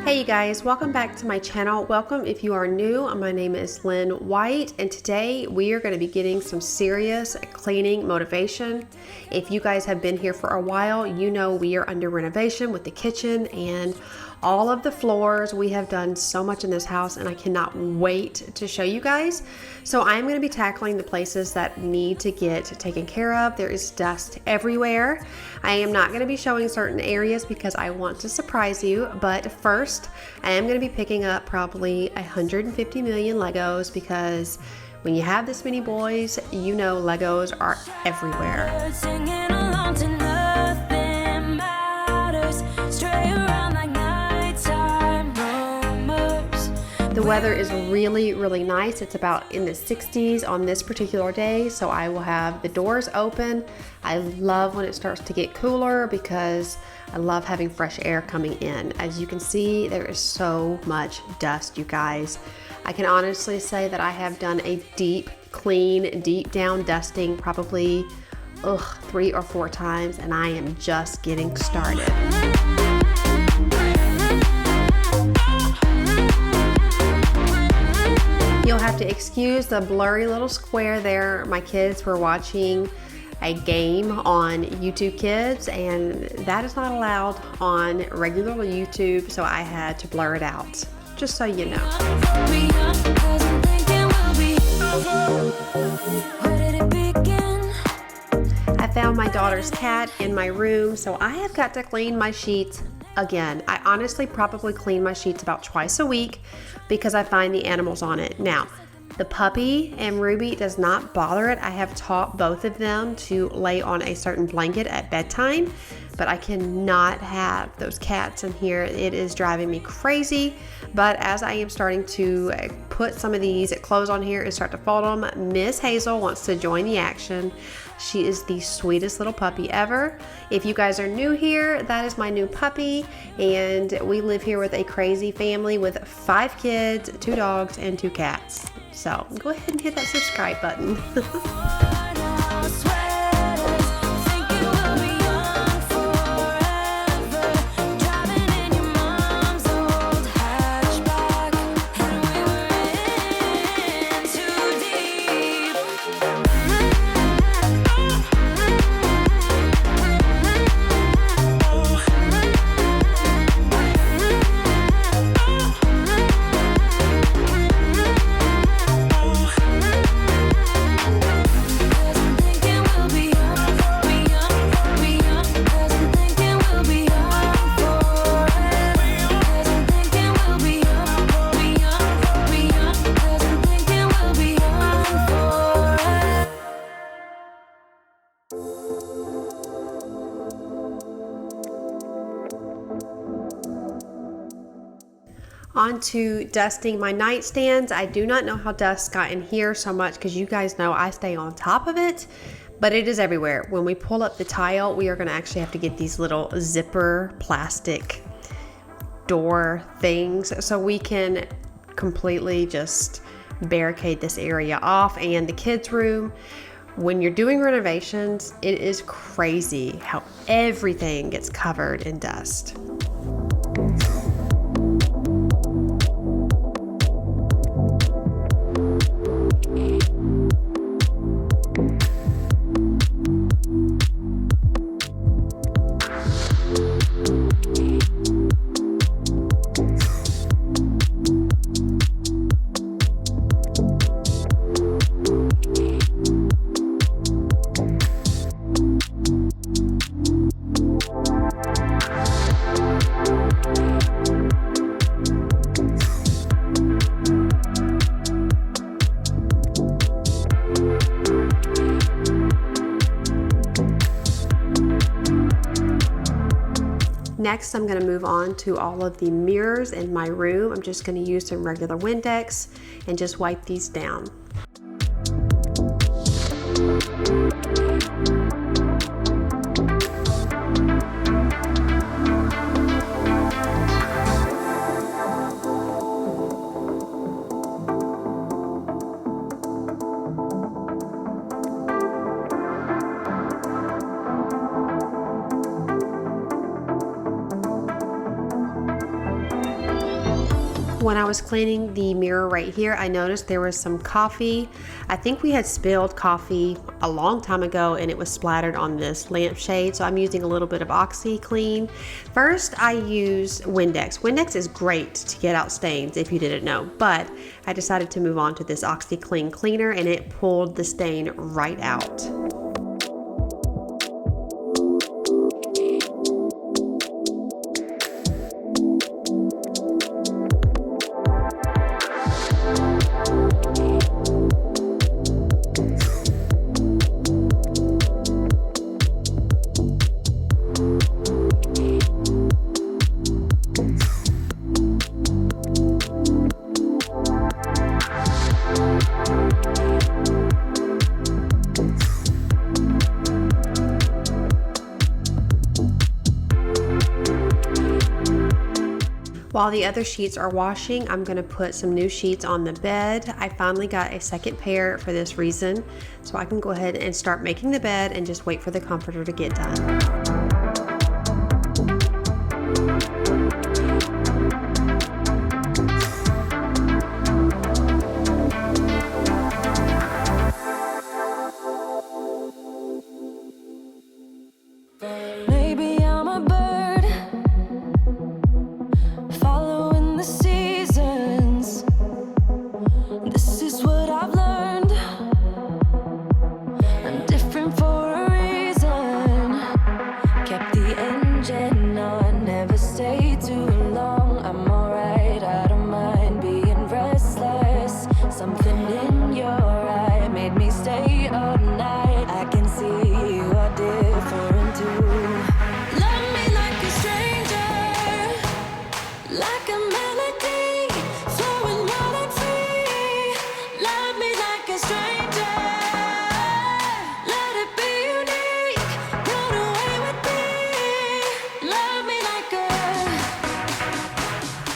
Hey you guys, welcome back to my channel. Welcome if you are new. My name is Lynn White, and today we are going to be getting some serious cleaning motivation. If you guys have been here for a while, you know we are under renovation with the kitchen and all of the floors. We have done so much in this house and I cannot wait to show you guys. So I'm going to be tackling the places that need to get taken care of. There is dust everywhere. I am not going to be showing certain areas because I want to surprise you, but first I am going to be picking up probably 150 million Legos because when you have this many boys, you know Legos are everywhere. The weather is really nice. It's about in the 60s on this particular day, so I will have the doors open. I love when it starts to get cooler because I love having fresh air coming in. As you can see, there is so much dust, you guys. I can honestly say that I have done a deep clean, deep down dusting probably 3 or 4 times, and I am just getting started. You'll have to excuse the blurry little square there. My kids were watching a game on YouTube Kids, and that is not allowed on regular YouTube, so I had to blur it out, just so you know. I found my daughter's cat in my room, so I have got to clean my sheets again. I honestly probably clean my sheets about twice a week because I find the animals on it. Now, the puppy and Ruby does not bother it. I have taught both of them to lay on a certain blanket at bedtime, but I cannot have those cats in here. It is driving me crazy. But as I am starting to put some of these clothes on here and start to fold them, Miss Hazel wants to join the action. She is the sweetest little puppy ever. If you guys are new here, that is my new puppy, and we live here with a crazy family with 5 kids, 2 dogs, and 2 cats. So go ahead and hit that subscribe button. On to dusting my nightstands. I do not know how dust got in here so much because you guys know I stay on top of it, but it is everywhere. When we pull up the tile, we are going to actually have to get these little zipper plastic door things so we can completely just barricade this area off. And the kids' room, when you're doing renovations, it is crazy how everything gets covered in dust. Next, I'm going to move on to all of the mirrors in my room. I'm just going to use some regular Windex and just wipe these down. When I was cleaning the mirror right here, I noticed there was some coffee. I think we had spilled coffee a long time ago and it was splattered on this lampshade, so I'm using a little bit of OxyClean. First, I use Windex. Windex is great to get out stains if you didn't know, but I decided to move on to this OxyClean cleaner and it pulled the stain right out. While the other sheets are washing, I'm going to put some new sheets on the bed. I finally got a second pair for this reason, so I can go ahead and start making the bed and just wait for the comforter to get done.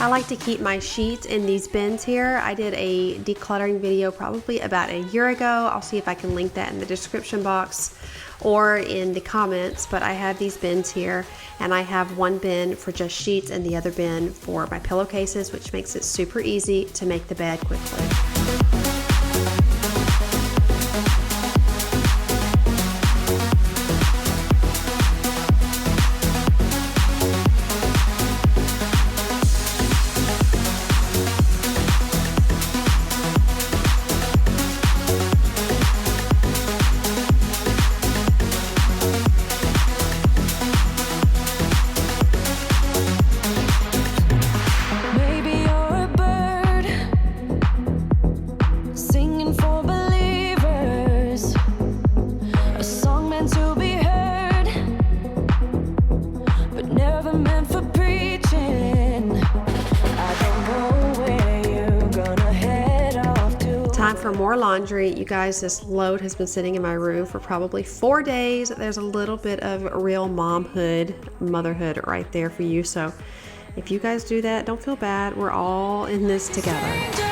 I like to keep my sheets in these bins here. I did a decluttering video probably about a year ago. I'll see if I can link that in the description box or in the comments, but I have these bins here and I have one bin for just sheets and the other bin for my pillowcases, which makes it super easy to make the bed quickly. Time for more laundry. You guys, this load has been sitting in my room for probably 4 days. There's a little bit of real motherhood right there for you. So if you guys do that, don't feel bad. We're all in this together.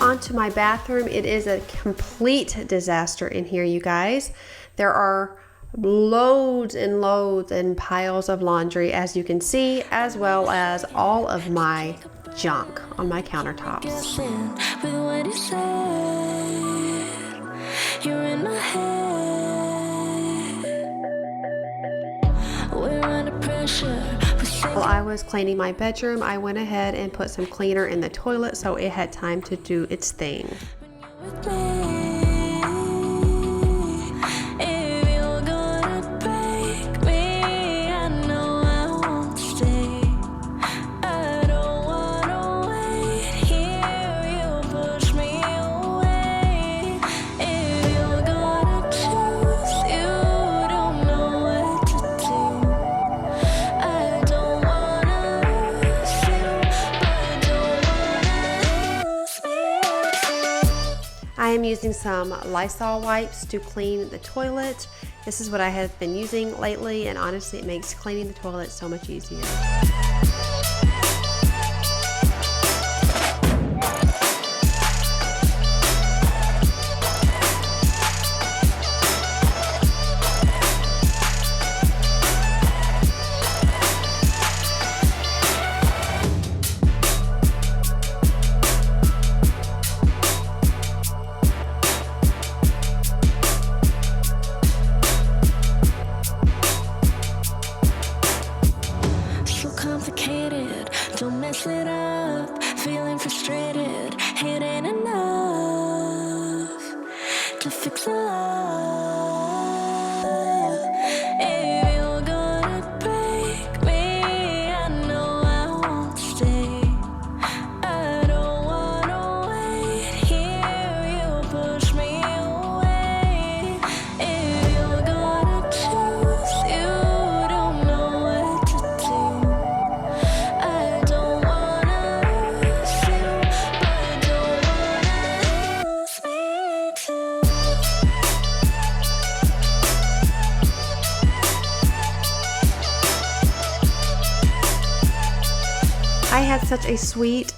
on to my bathroom. It is a complete disaster in here, you guys. There are loads and loads and piles of laundry, as you can see, as well as all of my junk on my countertops. You're in my head. We're under pressure. While I was cleaning my bedroom, I went ahead and put some cleaner in the toilet so it had time to do its thing. I am using some Lysol wipes to clean the toilet. This is what I have been using lately, and honestly it makes cleaning the toilet so much easier. Don't mess it up, feeling frustrated. It ain't enough to fix a love. If you're gonna break me, I know I won't stay. I don't wanna wait here, you push me away. If you're gonna choose, you don't know what to do. I had such a sweet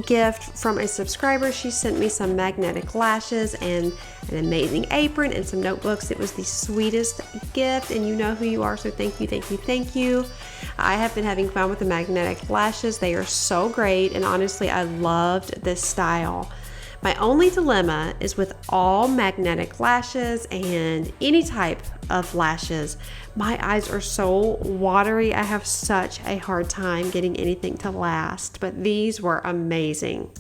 gift from a subscriber. She sent me some magnetic lashes and an amazing apron and some notebooks. It was the sweetest gift, and you know who you are, so thank you, thank you, thank you. I have been having fun with the magnetic lashes. They are so great, and honestly, I loved this style. My only dilemma is with all magnetic lashes and any type of lashes, my eyes are so watery. I have such a hard time getting anything to last, but these were amazing.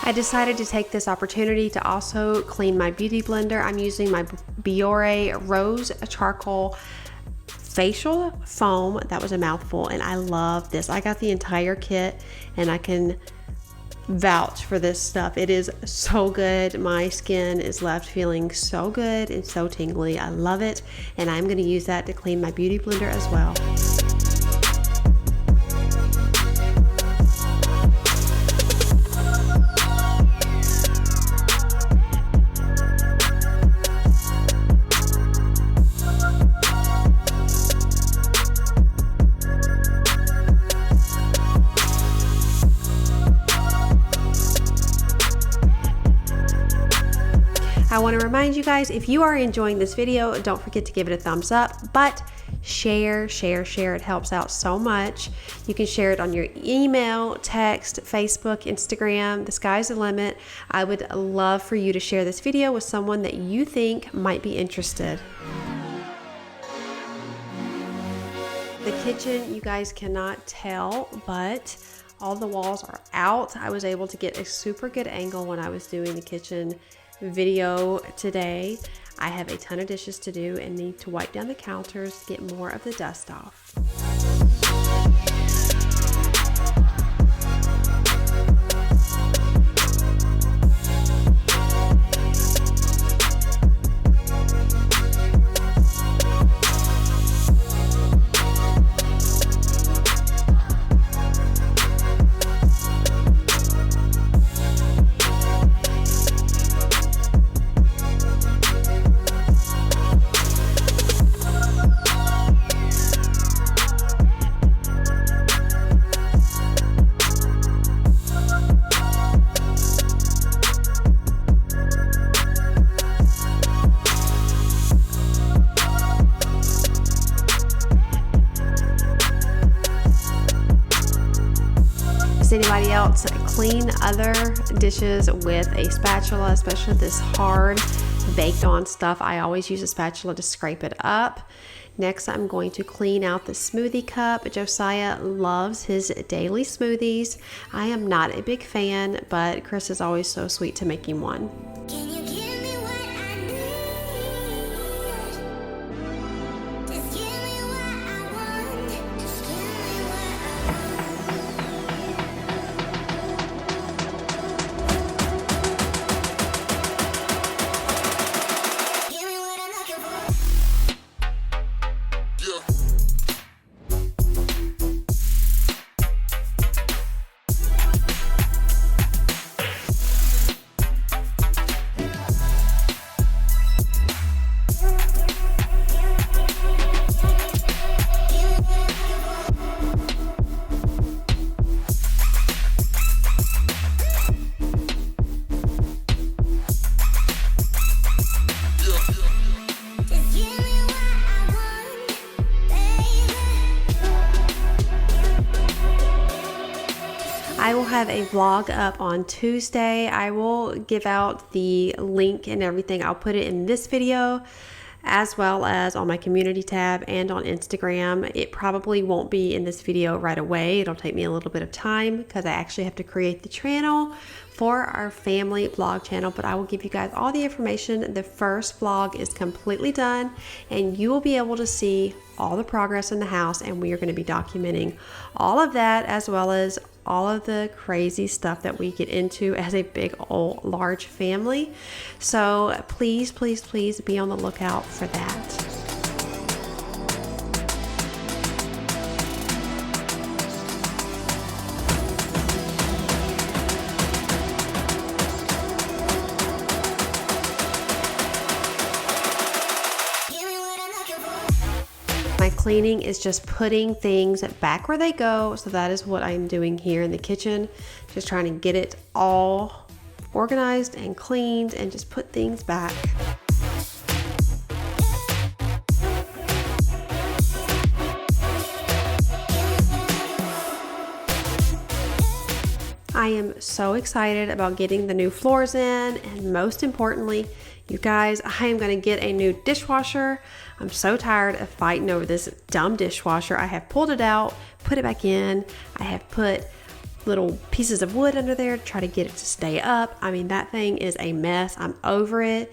I decided to take this opportunity to also clean my beauty blender. I'm using my Biore Rose Charcoal Facial Foam. That was a mouthful, and I love this. I got the entire kit, and I can vouch for this stuff. It is so good. My skin is left feeling so good and so tingly. I love it, and I'm going to use that to clean my beauty blender as well. I want to remind you guys, if you are enjoying this video, don't forget to give it a thumbs up, but share. It helps out so much. You can share it on your email, text, Facebook, Instagram. The sky's the limit. I would love for you to share this video with someone that you think might be interested. The kitchen, you guys cannot tell, but all the walls are out. I was able to get a super good angle when I was doing the kitchen video today. I have a ton of dishes to do and need to wipe down the counters to get more of the dust off. clean other dishes with a spatula, especially this hard baked on stuff. I always use a spatula to scrape it up. Next, I'm going to clean out the smoothie cup. Josiah loves his daily smoothies. I am not a big fan, but Chris is always so sweet to make him one. I will have a vlog up on Tuesday. I will give out the link and everything. I'll put it in this video as well as on my community tab and on Instagram. It probably won't be in this video right away. It'll take me a little bit of time because I actually have to create the channel for our family vlog channel, but I will give you guys all the information. The first vlog is completely done and you will be able to see all the progress in the house, and we are going to be documenting all of that as well as all of the crazy stuff that we get into as a big old large family. So please, please, please be on the lookout for that. My cleaning is just putting things back where they go. So that is what I'm doing here in the kitchen. Just trying to get it all organized and cleaned and just put things back. I am so excited about getting the new floors in, and most importantly, you guys, I am going to get a new dishwasher. I'm so tired of fighting over this dumb dishwasher. I have pulled it out, put it back in. I have put little pieces of wood under there to try to get it to stay up. I mean, that thing is a mess. I'm over it.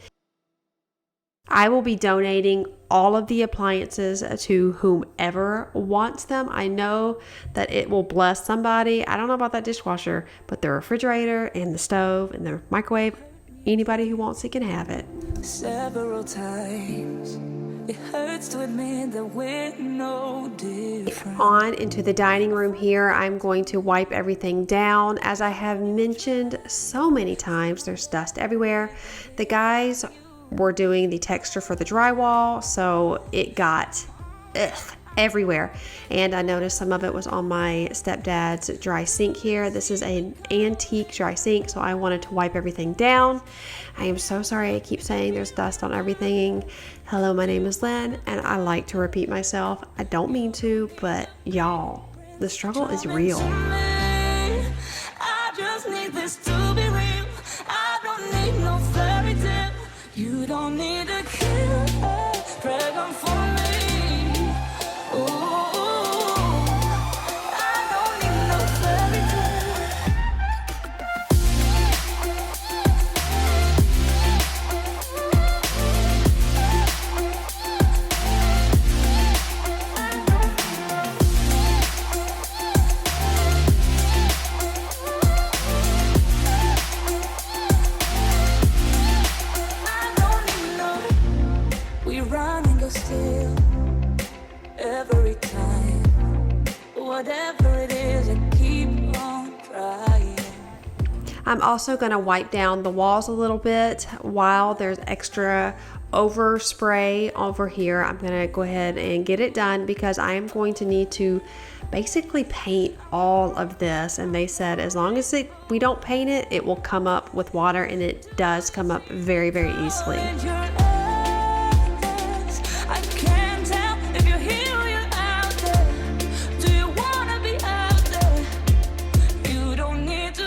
I will be donating all of the appliances to whomever wants them. I know that it will bless somebody. I don't know about that dishwasher, but the refrigerator and the stove and the microwave, anybody who wants it can have it. Several times it hurts to admit that we're no different. On into the dining room here, I'm going to wipe everything down. As I have mentioned so many times, there's dust everywhere. The guys were doing the texture for the drywall, so it got everywhere, and I noticed some of it was on my stepdad's dry sink here. This is an antique dry sink, so I wanted to wipe everything down. I am so sorry I keep saying there's dust on everything. Hello, my name is Lynn, and I like to repeat myself. I don't mean to, but y'all, the struggle is real. I just need this to be real. I don't need no fairy tale. You don't need a killer dragon for me. Ooh, I don't need no fairy still every time. Whatever it is, I keep on trying. I'm also going to wipe down the walls a little bit while there's extra overspray over here. I'm going to go ahead and get it done because I am going to need to basically paint all of this, and they said as long as we don't paint it, it will come up with water, and it does come up very, very easily. I can't tell if you're here or you're out there. Do you wanna be out there? You don't need to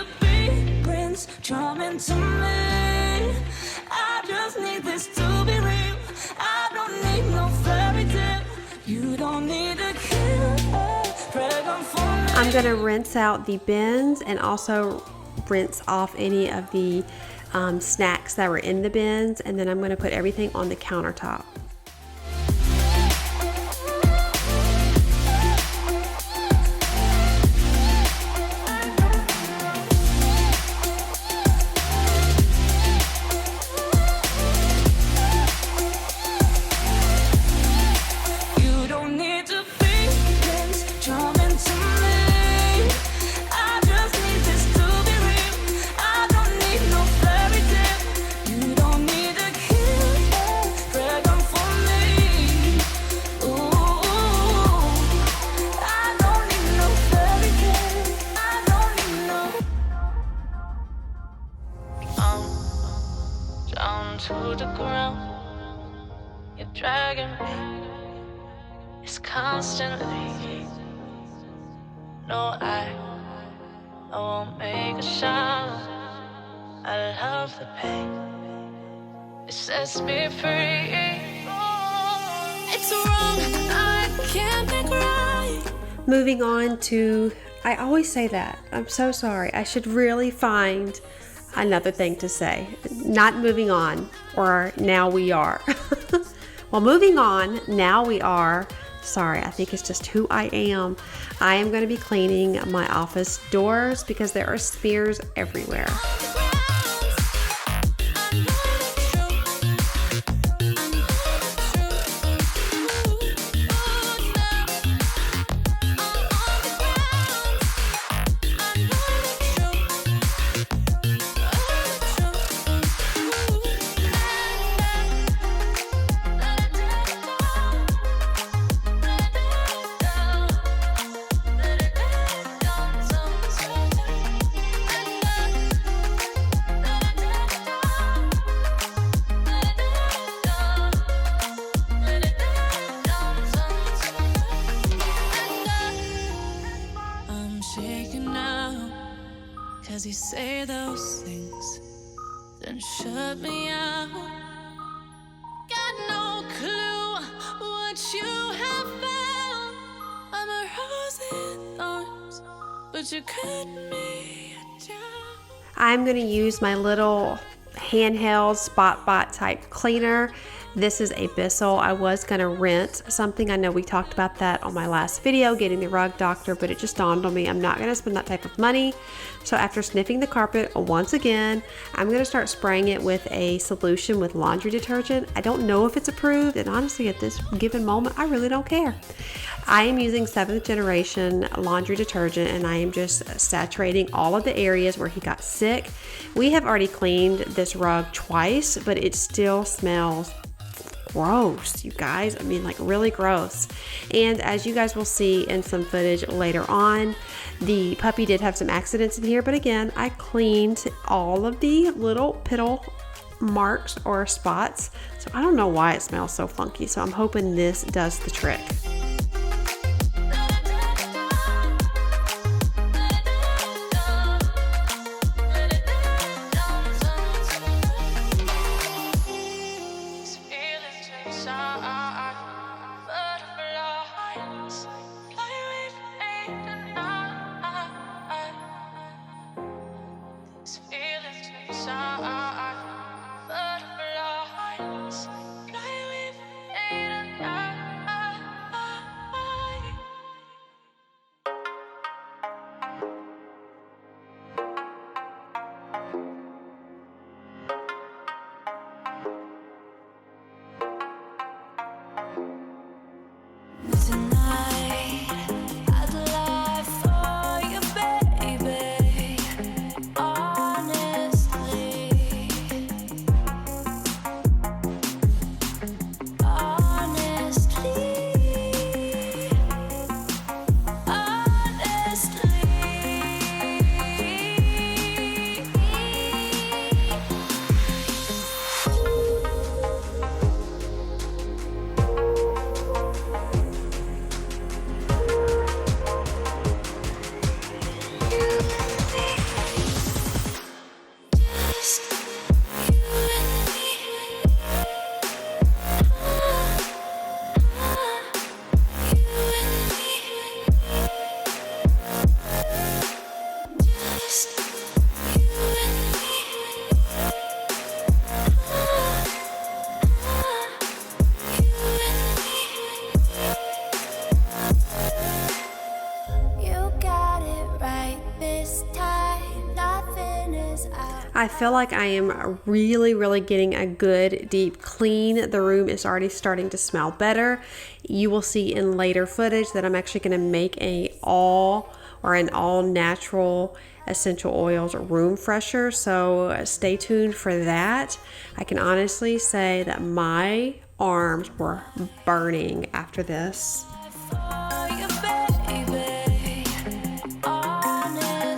I'm gonna rinse out the bins and also rinse off any of the snacks that were in the bins, and then I'm gonna put everything on the countertop. To the ground, you're dragging me. It's constantly. No, I won't make a sound. I love the pain. It sets me free. It's wrong. I can't think right. Moving on to, I always say that. I'm so sorry. I should really find another thing to say. Not moving on, or now we are. Well, moving on, now we are. Sorry, I think it's just who I am. I am going to be cleaning my office doors because there are smears everywhere. Cause you say those things, then shut me out. Got no clue what you have found. I'm a rose in thorns, but you cut me down. I'm going to use my little handheld spot bot type cleaner. This is a Bissell. I was going to rent something. I know we talked about that on my last video, getting the rug doctor, but it just dawned on me I'm not going to spend that type of money. So after sniffing the carpet once again, I'm going to start spraying it with a solution with laundry detergent. I don't know if it's approved, and honestly at this given moment I really don't care. I am using 7th generation laundry detergent, and I am just saturating all of the areas where he got sick. We have already cleaned this rug twice, but it still smells gross, you guys. I mean, like really gross. And as you guys will see in some footage later on, the puppy did have some accidents in here, but again, I cleaned all of the little pittle marks or spots. So I don't know why it smells so funky. So I'm hoping this does the trick. I feel like I am really getting a good deep clean. The room is already starting to smell better. You will see in later footage that I'm actually going to make an all natural essential oils room fresher, so stay tuned for that. I can honestly say that my arms were burning after this. For you, baby, honestly,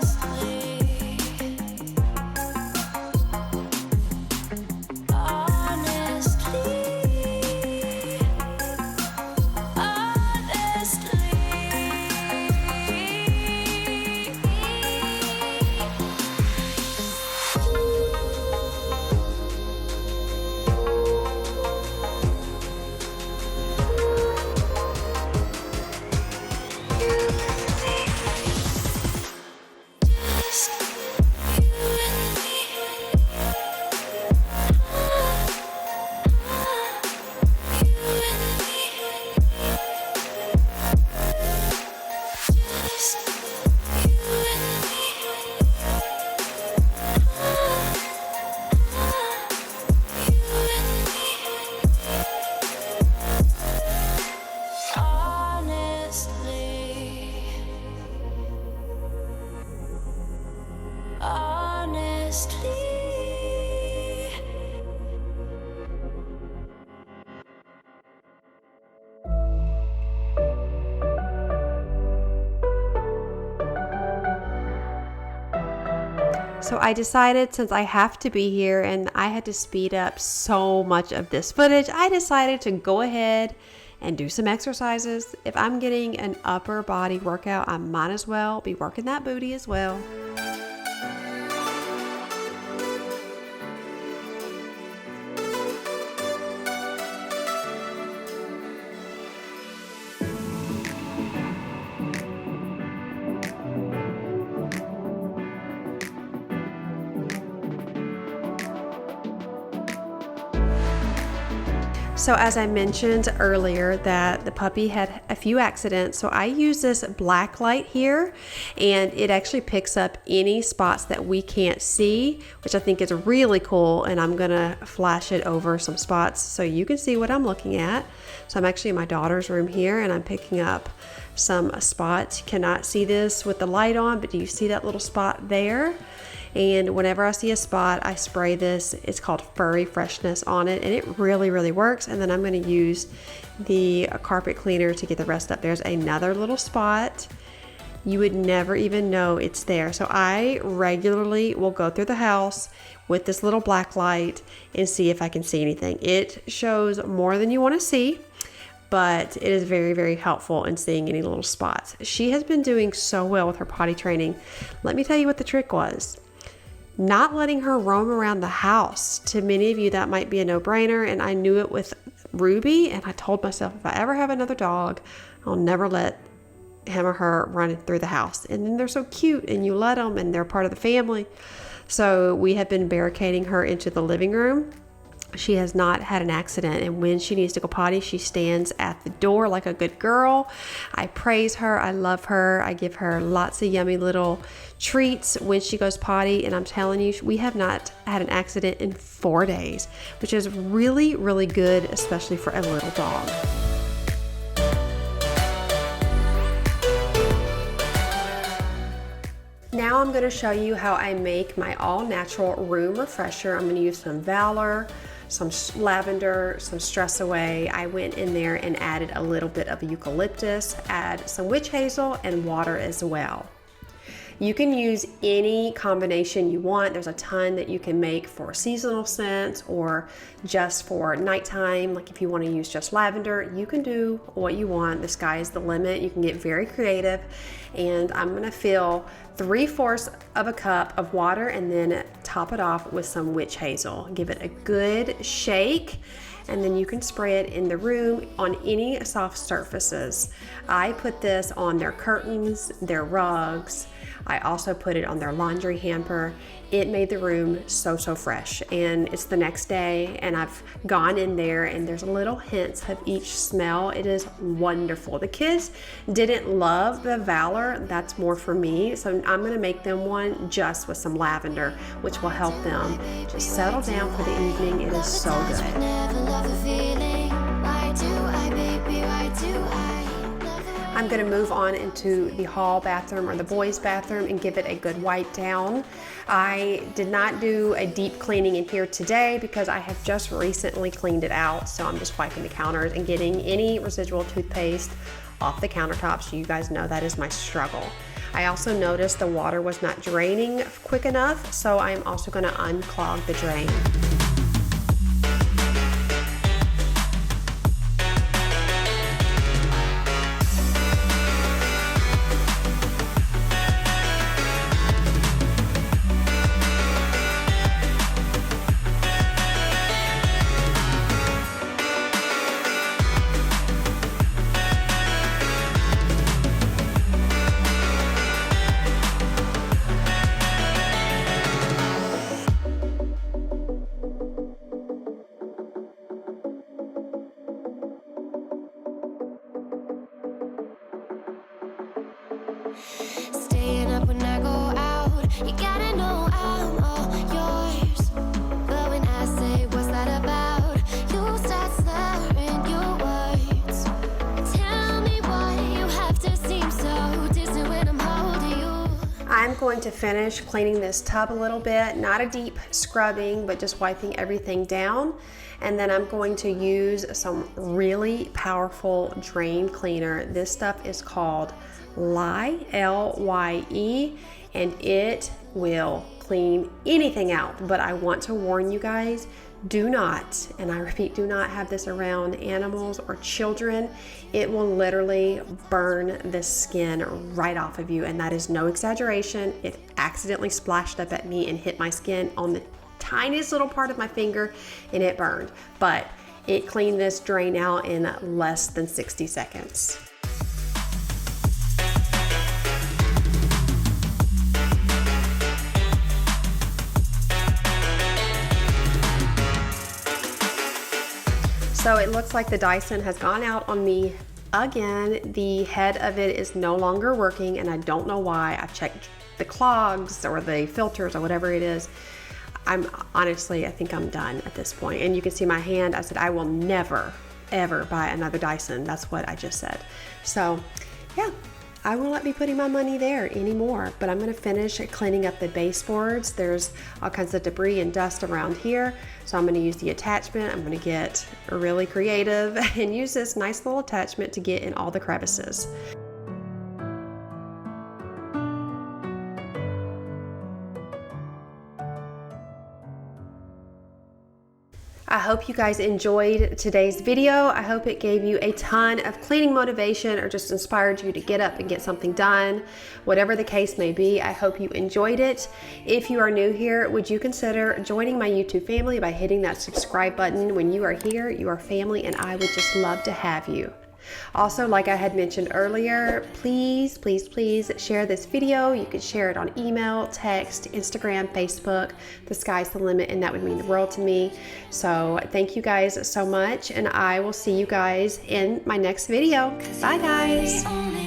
So I decided, since I have to be here and I had to speed up so much of this footage, I decided to go ahead and do some exercises. If I'm getting an upper body workout, I might as well be working that booty as well. So as I mentioned earlier that the puppy had a few accidents, so I use this black light here and it actually picks up any spots that we can't see, which I think is really cool, and I'm gonna flash it over some spots so you can see what I'm looking at. So I'm actually in my daughter's room here and I'm picking up some spots. You cannot see this with the light on, but do you see that little spot there? And whenever I see a spot, I spray this. It's called Furry Freshness on it, and it really works. And then I'm going to use the carpet cleaner to get the rest up. There's another little spot. You would never even know it's there. So I regularly will go through the house with this little black light and see if I can see anything. It shows more than you want to see, but it is very helpful in seeing any little spots. She has been doing so well with her potty training. Let me tell you what the trick was. Not letting her roam around the house. To many of you, that might be a no-brainer, and I knew it with Ruby, and I told myself if I ever have another dog, I'll never let him or her run through the house. And then they're so cute, and you let them, and they're part of the family. So we have been barricading her into the living room. She has not had an accident, and when she needs to go potty, she stands at the door like a good girl. I praise her. I love her. I give her lots of yummy little treats when she goes potty, and I'm telling you, we have not had an accident in 4 days, which is really good, especially for a little dog. Now I'm going to show you how I make my all-natural room refresher. I'm going to use some Valor, some lavender, some Stress Away. I went in there and added a little bit of eucalyptus, add some witch hazel and water as well. You can use any combination you want. There's a ton that you can make for seasonal scents or just for nighttime. Like if you want to use just lavender, you can do what you want. The sky is the limit. You can get very creative. And I'm going to fill 3/4 of a cup of water and then top it off with some witch hazel. Give it a good shake, and then you can spray it in the room on any soft surfaces. I put this on their curtains, their rugs, I also put it on their laundry hamper. It made the room so fresh. And it's the next day and I've gone in there and there's little hints of each smell. It is wonderful. The kids didn't love the Valor. That's more for me. So I'm gonna make them one just with some lavender, which will help them just settle down for the evening. It is so good. I'm going to move on into the hall bathroom or the boys' bathroom and give it a good wipe down. I did not do a deep cleaning in here today because I have just recently cleaned it out. So I'm just wiping the counters and getting any residual toothpaste off the countertops. You guys know that is my struggle. I also noticed the water was not draining quick enough, so I'm also going to unclog the drain. Staying up when I go out, you gotta know I'm all yours. But when I say what's that about, you start slurring your words. Tell me why you have to seem so distant when I'm holding you. I'm going to finish cleaning this tub a little bit, not a deep scrubbing, but just wiping everything down. And then I'm going to use some really powerful drain cleaner. This stuff is called Lye, L-Y-E, and it will clean anything out. But I want to warn you guys, do not, and I repeat, do not have this around animals or children. It will literally burn the skin right off of you, and that is no exaggeration. It accidentally splashed up at me and hit my skin on the tiniest little part of my finger, and it burned. But it cleaned this drain out in less than 60 seconds. So it looks like the Dyson has gone out on me again. The head of it is no longer working and I don't know why. I've checked the clogs or the filters or whatever it is. I think I'm done at this point. And you can see my hand. I said I will never ever buy another Dyson. That's what I just said. So yeah, I will not be putting my money there anymore, but I'm going to finish cleaning up the baseboards. There's all kinds of debris and dust around here, so I'm going to use the attachment. I'm going to get really creative and use this nice little attachment to get in all the crevices. I hope you guys enjoyed today's video. I hope it gave you a ton of cleaning motivation or just inspired you to get up and get something done. Whatever the case may be, I hope you enjoyed it. If you are new here, would you consider joining my YouTube family by hitting that subscribe button? When you are here, you are family, and I would just love to have you. Also, like I had mentioned earlier, please share this video. You could share it on email, text, Instagram, Facebook. The sky's the limit, and that would mean the world to me. So thank you guys so much, and I will see you guys in my next video. Bye guys.